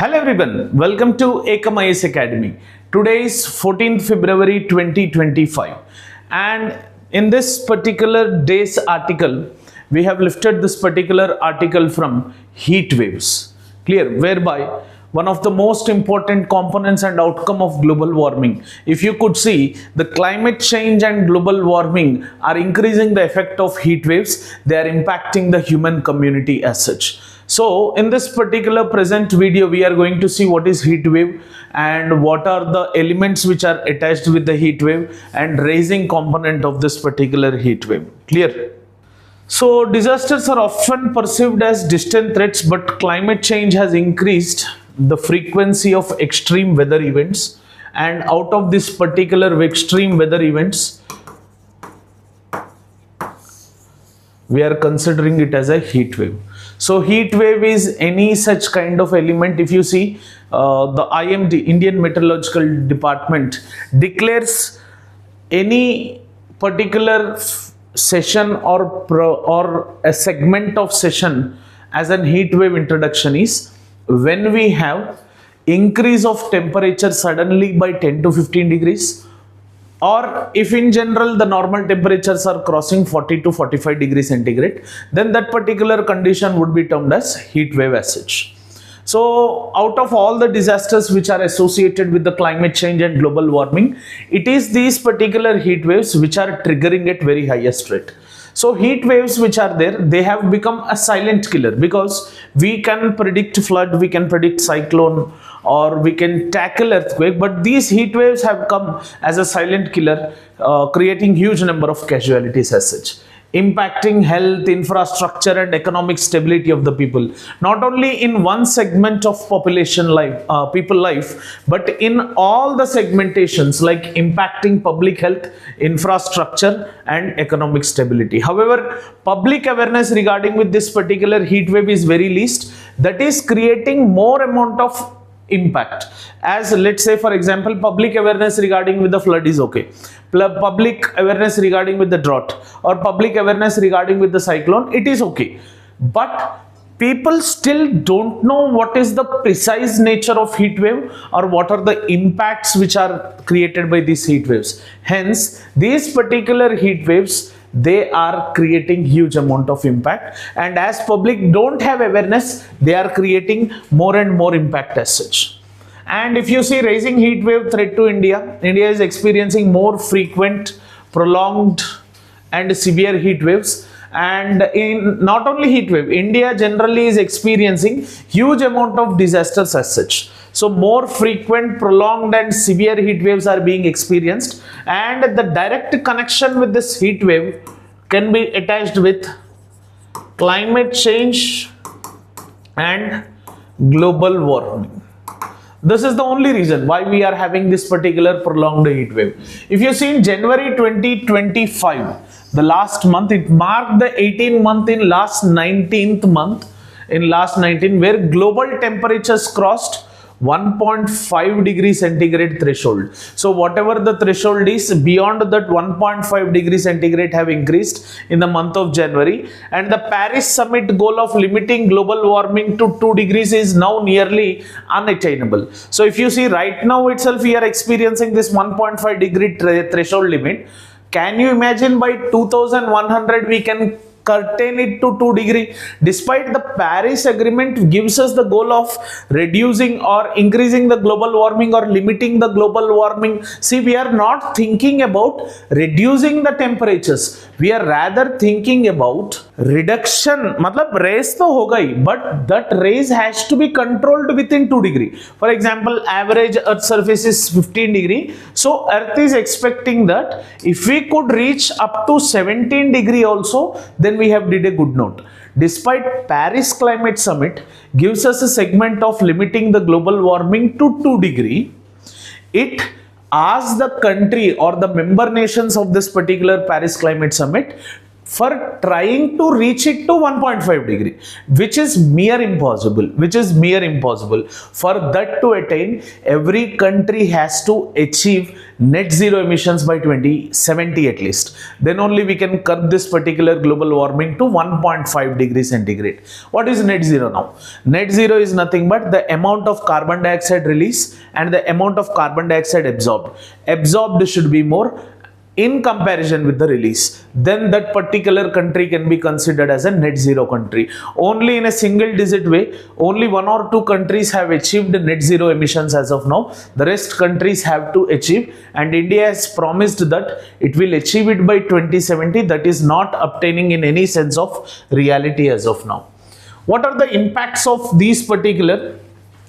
Hello everyone, welcome to Ekam Academy. Today is 14th February 2025 and in this particular day's article, we have lifted this particular article from heat waves. Clear? Whereby one of the most important components and outcome of global warming. If you could see, the climate change and global warming are increasing the effect of heat waves. They are impacting the human community as such. So in this particular present video, we are going to see what is heat wave and what are the elements which are attached with the heat wave and raising component of this particular heat wave. Clear? So disasters are often perceived as distant threats, but climate change has increased the frequency of extreme weather events, and out of this particular extreme weather events, we are considering it as a heat wave. So heat wave is any such kind of element. If you see, the IMD, Indian Meteorological Department, declares any particular session or a segment of session as an heat wave introduction is when we have increase of temperature suddenly by 10 to 15 degrees, or if in general the normal temperatures are crossing 40 to 45 degrees centigrade, then that particular condition would be termed as heat wave as such. So out of all the disasters which are associated with the climate change and global warming, it is these particular heat waves which are triggering at very highest rate. So heat waves which are there, they have become a silent killer because we can predict flood, we can predict cyclone, or we can tackle earthquake, but these heat waves have come as a silent killer, creating huge number of casualties as such, impacting health, infrastructure and economic stability of the people, not only in one segment of population life, people life, but in all the segmentations, like impacting public health, infrastructure and economic stability. However, public awareness regarding with this particular heat wave is very least. That is creating more amount of impact. As let's say, for example, public awareness regarding with the flood is okay, public awareness regarding with the drought, or public awareness regarding with the cyclone, it is okay, but people still don't know what is the precise nature of heat wave or what are the impacts which are created by these heat waves. Hence these particular heat waves, they are creating huge amount of impact, and as public don't have awareness, they are creating more and more impact as such. And if you see rising heat wave threat to India, India is experiencing more frequent, prolonged and severe heat waves. And in not only heat wave, India generally is experiencing huge amount of disasters as such. So more frequent, prolonged and severe heat waves are being experienced, and the direct connection with this heat wave can be attached with climate change and global warming. This is the only reason why we are having this particular prolonged heat wave. If you see in January 2025, the last month, it marked the 18th month in last 19th month, where global temperatures crossed 1.5 degree centigrade threshold. So whatever the threshold is, beyond that 1.5 degree centigrade have increased in the month of January, and the Paris summit goal of limiting global warming to 2 degrees is now nearly unattainable. So if you see right now itself, we are experiencing this 1.5 degree threshold limit. Can you imagine by 2100 we can curtain it to 2 degree? Despite the Paris agreement gives us the goal of reducing or increasing the global warming or limiting the global warming. See, we are not thinking about reducing the temperatures, we are rather thinking about reduction. Matlab raise to hoga hi, but that raise has to be controlled within 2 degree. For example, average earth surface is 15 degree, so earth is expecting that if we could reach up to 17 degree also, then we have did a good note. Despite Paris climate summit gives us a segment of limiting the global warming to 2 degree, it asks the country or the member nations of this particular Paris climate summit for trying to reach it to 1.5 degree, which is mere impossible, For that to attain, every country has to achieve net zero emissions by 2070 at least. Then only we can curb this particular global warming to 1.5 degrees centigrade. What is net zero now? Net zero is nothing but the amount of carbon dioxide release and the amount of carbon dioxide absorbed. Absorbed should be more in comparison with the release. Then that particular country can be considered as a net zero country. Only in a single digit way, only 1 or 2 countries have achieved net zero emissions as of now. The rest countries have to achieve, and India has promised that it will achieve it by 2070. That is not obtaining in any sense of reality as of now. What are the impacts of these particular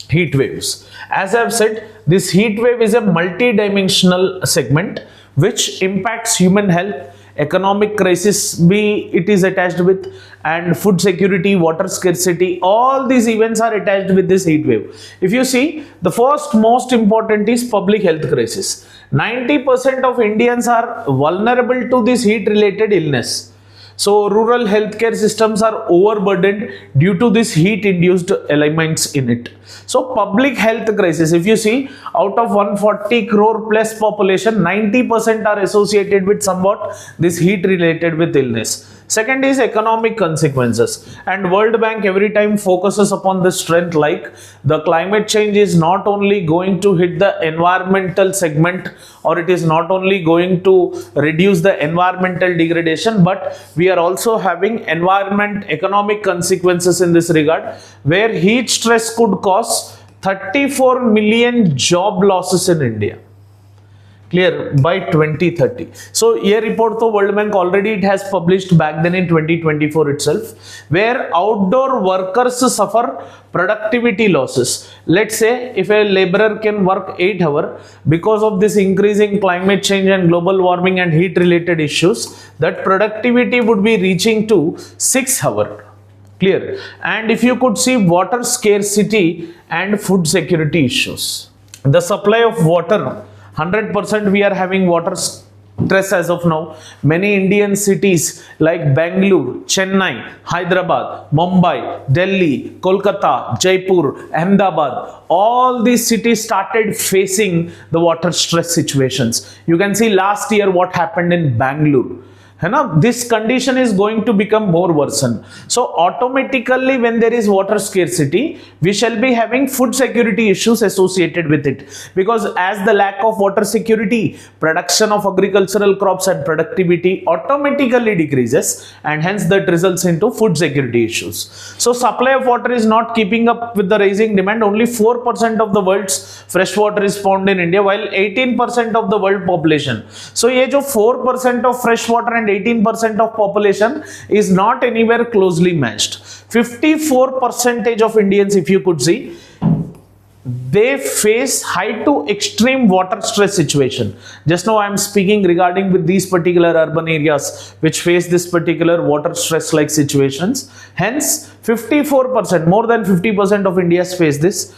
heat waves? As I have said, this heat wave is a multi-dimensional segment which impacts human health, economic crisis it is attached with, and food security, water scarcity. All these events are attached with this heat wave. If you see, the first most important is public health crisis. 90% of Indians are vulnerable to this heat related illness. So rural healthcare systems are overburdened due to this heat induced elements in it. So public health crisis, if you see, out of 140 crore plus population, 90% are associated with somewhat this heat related with illness. Second is economic consequences, and World Bank every time focuses upon the strength, like the climate change is not only going to hit the environmental segment, or it is not only going to reduce the environmental degradation, but we are also having economic consequences in this regard, where heat stress could cause 34 million job losses in India. Clear, by 2030. So a report to World Bank already it has published back then in 2024 itself, where outdoor workers suffer productivity losses. Let's say if a laborer can work 8 hours, because of this increasing climate change and global warming and heat related issues, that productivity would be reaching to 6 hours. Clear. And if you could see water scarcity and food security issues, the supply of water, 100% we are having water stress as of now. Many Indian cities like Bangalore, Chennai, Hyderabad, Mumbai, Delhi, Kolkata, Jaipur, Ahmedabad, all these cities started facing the water stress situations. You can see last year what happened in Bangalore. This condition is going to become more worsened. So automatically, when there is water scarcity, we shall be having food security issues associated with it, because as the lack of water security, production of agricultural crops and productivity automatically decreases, and hence that results into food security issues. So supply of water is not keeping up with the rising demand. Only 4% of the world's fresh water is found in India, while 18% of the world population. So ye jo 4% of fresh water and 18% of population is not anywhere closely matched. 54% of Indians, if you could see, they face high to extreme water stress situation. Just now I am speaking regarding with these particular urban areas which face this particular water stress like situations. Hence 54%, more than 50% of Indians face this.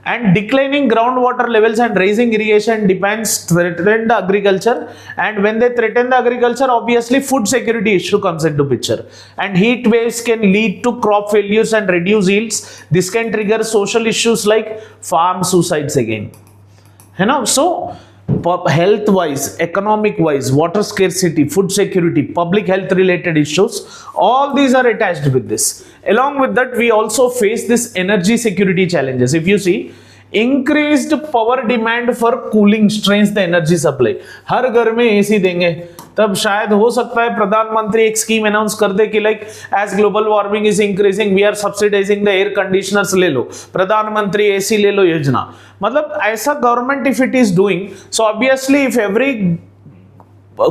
And declining groundwater levels and rising irrigation depends threaten the agriculture, and when they threaten the agriculture, obviously food security issue comes into picture, and heat waves can lead to crop failures and reduce yields. This can trigger social issues like farm suicides again. So health wise, economic wise, water scarcity, food security, public health related issues, all these are attached with this. Along with that, we also face this energy security challenges. If you see, increased power demand for cooling strains the energy supply. हर घर में AC देंगे, तब शायद हो सकता है प्रधानमंत्री एक स्कीम अनाउंस कर दे कि like as global warming is increasing we are subsidising the air conditioners ले लो, प्रधानमंत्री एसी ले लो योजना. मतलब ऐसा government if it is doing, so obviously if every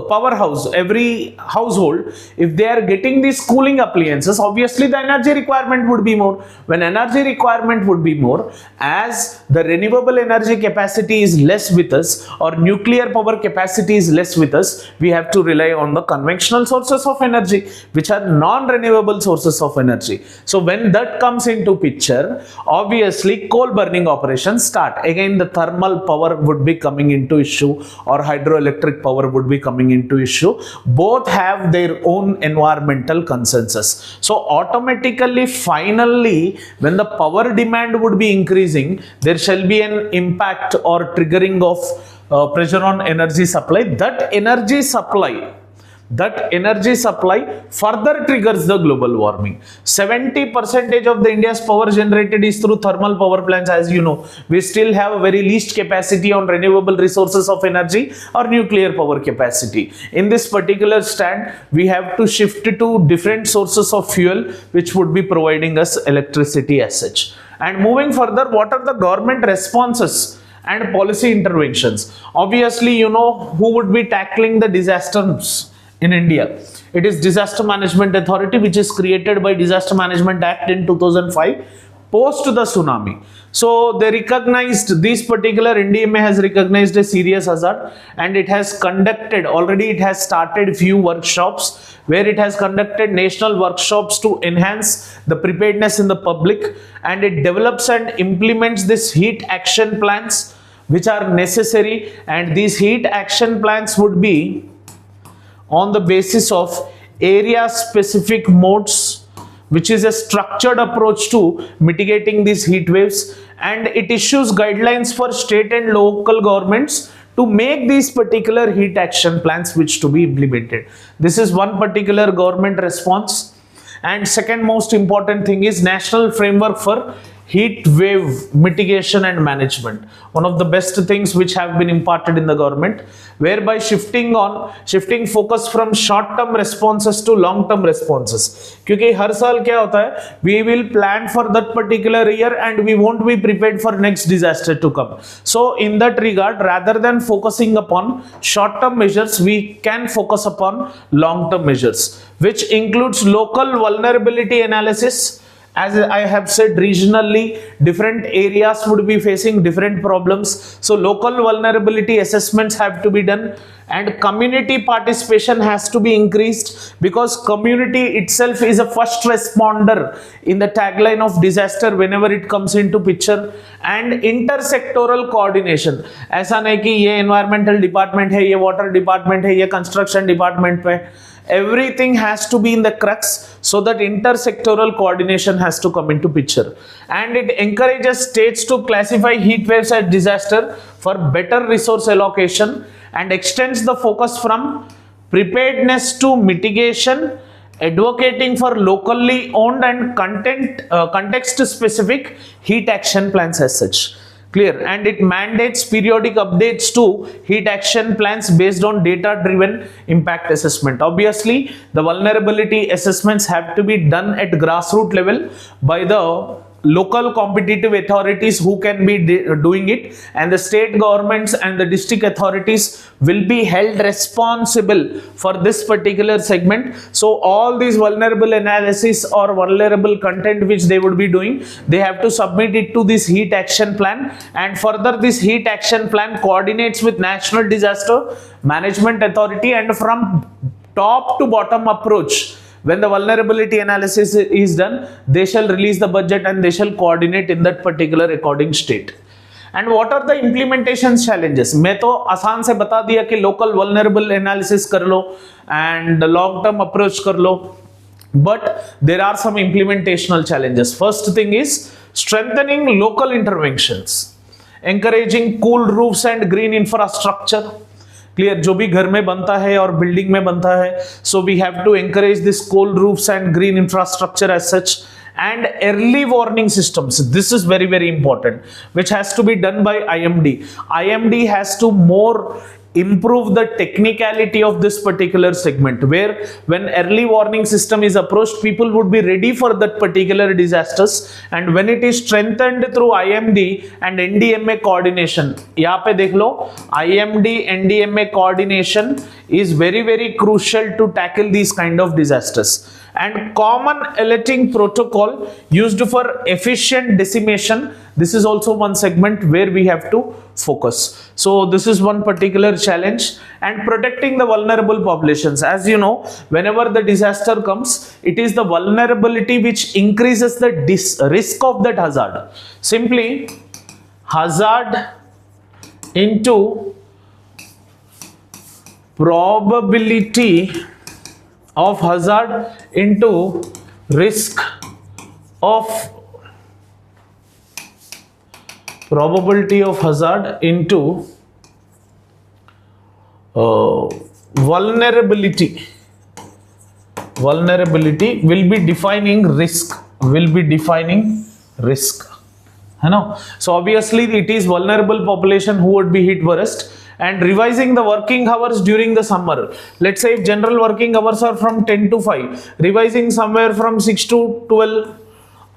powerhouse, every household, if they are getting these cooling appliances, obviously the energy requirement would be more. When energy requirement would be more, as the renewable energy capacity is less with us, or nuclear power capacity is less with us, we have to rely on the conventional sources of energy, which are non-renewable sources of energy. So when that comes into picture, obviously coal burning operations start. Again, the thermal power would be coming into issue, or hydroelectric power would be coming coming into issue. Both have their own environmental consensus. So automatically, finally, when the power demand would be increasing, there shall be an impact or triggering of pressure on energy supply. That energy supply further triggers the global warming. 70% of the India's power generated is through thermal power plants. As you know, we still have a very least capacity on renewable resources of energy or nuclear power capacity. In this particular stand, we have to shift to different sources of fuel which would be providing us electricity as such. And moving further, what are the government responses and policy interventions? Obviously, you know who would be tackling the disasters in India. It is Disaster Management Authority, which is created by Disaster Management Act in 2005 post the tsunami. So they recognized this particular, NDMA has recognized a serious hazard, and it has conducted, already it has started few workshops where it has conducted national workshops to enhance the preparedness in the public, and it develops and implements this heat action plans which are necessary, and these heat action plans would be on the basis of area specific modes, which is a structured approach to mitigating these heat waves, and it issues guidelines for state and local governments to make these particular heat action plans which to be implemented. This is one particular government response. And second most important thing is National Framework for Heat Wave Mitigation and Management. One of the best things which have been imparted in the government, whereby shifting focus from short-term responses to long-term responses. क्योंकि हर साल क्या होता है, we will plan for that particular year and we won't be prepared for next disaster to come. So in that regard, rather than focusing upon short-term measures, we can focus upon long-term measures, which includes local vulnerability analysis. As I have said, regionally different areas would be facing different problems, so local vulnerability assessments have to be done, and community participation has to be increased, because community itself is a first responder in the tagline of disaster whenever it comes into picture. And intersectoral coordination, ऐसा नहीं कि ये environmental department है, ये water department है, ये construction department पे, everything has to be in the crux, so that intersectoral coordination has to come into picture. And it encourages states to classify heat waves as disaster for better resource allocation, and extends the focus from preparedness to mitigation, advocating for locally owned and context specific heat action plans as such. Clear. And it mandates periodic updates to heat action plans based on data driven impact assessment. Obviously, the vulnerability assessments have to be done at grassroots level by the local competitive authorities who can be doing it, and the state governments and the district authorities will be held responsible for this particular segment. So all these vulnerable analysis or vulnerable content which they would be doing, they have to submit it to this heat action plan, and further this heat action plan coordinates with National Disaster Management Authority, and from top to bottom approach. When the vulnerability analysis is done, they shall release the budget and they shall coordinate in that particular according state. And what are the implementation challenges? मैं तो आसान से बता दिया कि local vulnerable analysis कर लो and long term approach कर लो, but there are some implementational challenges. First thing is strengthening local interventions, encouraging cool roofs and green infrastructure. Clear, जो भी घर में बनता है और बिल्डिंग में बनता है, so we have to encourage this cold roofs and green infrastructure as such, and early warning systems. This is very very important, which has to be done by IMD. IMD has to more improve the technicality of this particular segment, where when early warning system is approached, people would be ready for that particular disasters, and when it is strengthened through IMD and NDMA coordination, यहाँ पे देख लो, IMD NDMA coordination is very very crucial to tackle these kind of disasters. And common alerting protocol used for efficient decimation, this is also one segment where we have to focus. So this is one particular challenge. And protecting the vulnerable populations, as you know, whenever the disaster comes, it is the vulnerability which increases the risk of that hazard. Simply hazard into probability of hazard into risk of probability of hazard into vulnerability will be defining risk, है ना. So obviously it is vulnerable population who would be hit worst. And revising the working hours during the summer, let's say if general working hours are from 10 to 5, revising somewhere from 6 to 12,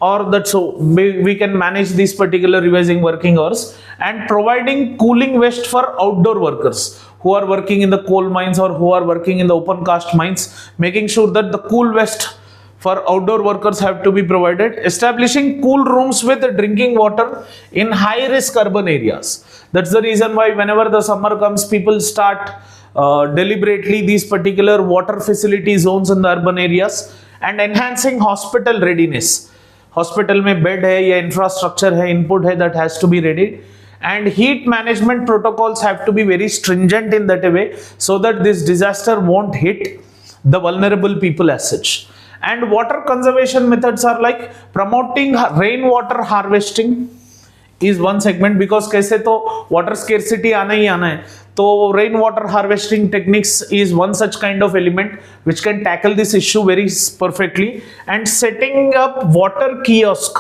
or that, so we can manage these particular revising working hours. And providing cooling vest for outdoor workers who are working in the coal mines or who are working in the open cast mines, making sure that the cool vest for outdoor workers have to be provided. Establishing cool rooms with drinking water in high risk urban areas. That's the reason why whenever the summer comes, people start deliberately these particular water facility zones in the urban areas. And enhancing hospital readiness. Hospital में bed है या infrastructure है, input है, that has to be ready. And heat management protocols have to be very stringent in that way, so that this disaster won't hit the vulnerable people as such. And water conservation methods are like promoting rainwater harvesting is one segment, because कैसे तो water scarcity आना ही आना है, तो rainwater harvesting techniques is one such kind of element which can tackle this issue very perfectly. And setting up water kiosk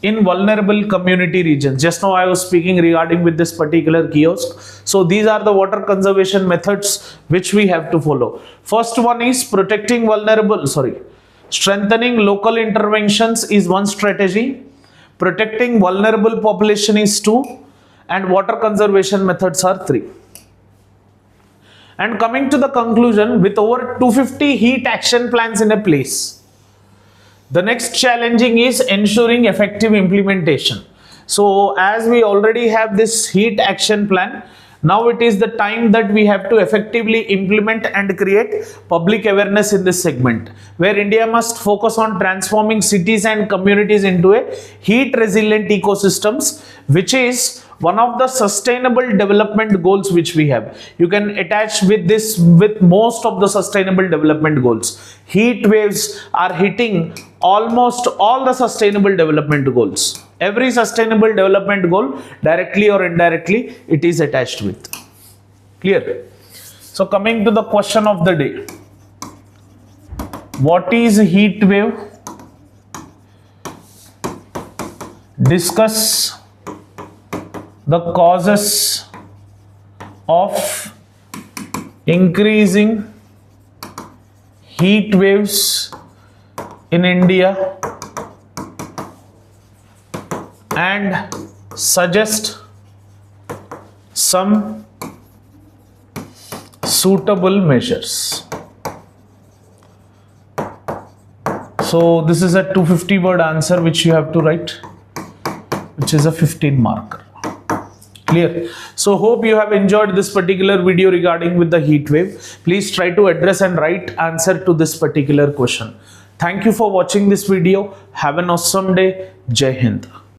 in vulnerable community regions. Just now I was speaking regarding with this particular kiosk. So these are the water conservation methods which we have to follow. First one is strengthening local interventions is one strategy. Protecting vulnerable population is 2, and water conservation methods are 3. And coming to the conclusion, with over 250 heat action plans in a place, the next challenging is ensuring effective implementation. So as we already have this heat action plan, now it is the time that we have to effectively implement and create public awareness in this segment, where India must focus on transforming cities and communities into a heat resilient ecosystems, which is one of the sustainable development goals which we have. You can attach with this with most of the sustainable development goals. Heat waves are hitting almost all the sustainable development goals. Every sustainable development goal, directly or indirectly, it is attached with. Clear? So coming to the question of the day. What is heat wave? Discuss the causes of increasing heat waves in India and suggest some suitable measures. So this is a 250 word answer which you have to write, which is a 15 marker. Clear? So hope you have enjoyed this particular video regarding with the heat wave. Please try to address and write answer to this particular question. Thank you for watching this video. Have an awesome day. Jai Hind.